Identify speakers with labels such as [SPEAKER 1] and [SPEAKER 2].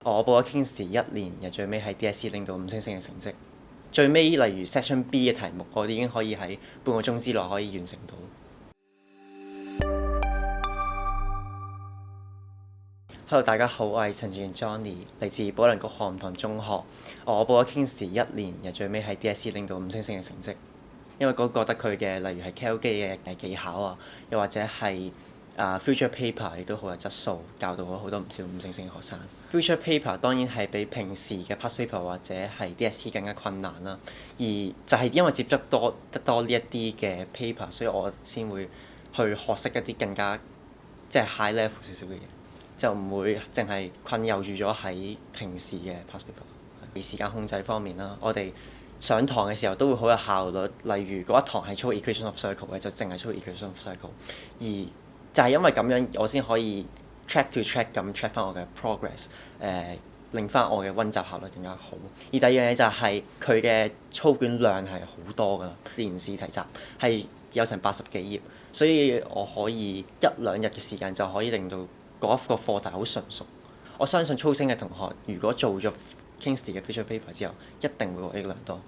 [SPEAKER 1] 我報咗 Kingsley 1年，又最尾喺 DSE 拎到5星星嘅成績。最尾例如 Section B 嘅題目，我哋已經可以喺半個鐘之內可以完成到。Hello， 大家好，我係陳俊賢 Johnny， 嚟自保良局漢吳堂中學。我報咗 Kingsley 1年，又最尾喺 DSE 拎到5星星嘅成績。因為覺得佢嘅例如係 KL 機嘅技巧啊，又或者係future paper 亦都好有質素，教到咗好多唔少5星星嘅學生。future paper 當然係比平時嘅 past paper 或者係 DSE 更加困難啦。而就係因為接觸得多呢一啲嘅 paper， 所以我先會去學識一啲更加即係 high level 少少嘅嘢，就唔會淨係困囿住咗喺平時嘅 past paper。而時間控制方面啦，我哋上堂嘅時候都會好有效率，例如嗰一堂係操 equation of circle 嘅，就淨係操 equation of circle。而就係因為咁樣，我先可以 track to track 咁 track 翻我嘅 progress，令翻我嘅溫習效率更加好。而第二樣嘢就係佢嘅操卷量係好多㗎啦，連試題集係有成80幾頁，所以我可以1-2日嘅時間就可以令到嗰一個課題好純熟。我相信操星嘅同學如果做咗 Kingsley 嘅 future paper 之後，一定會獲益良多。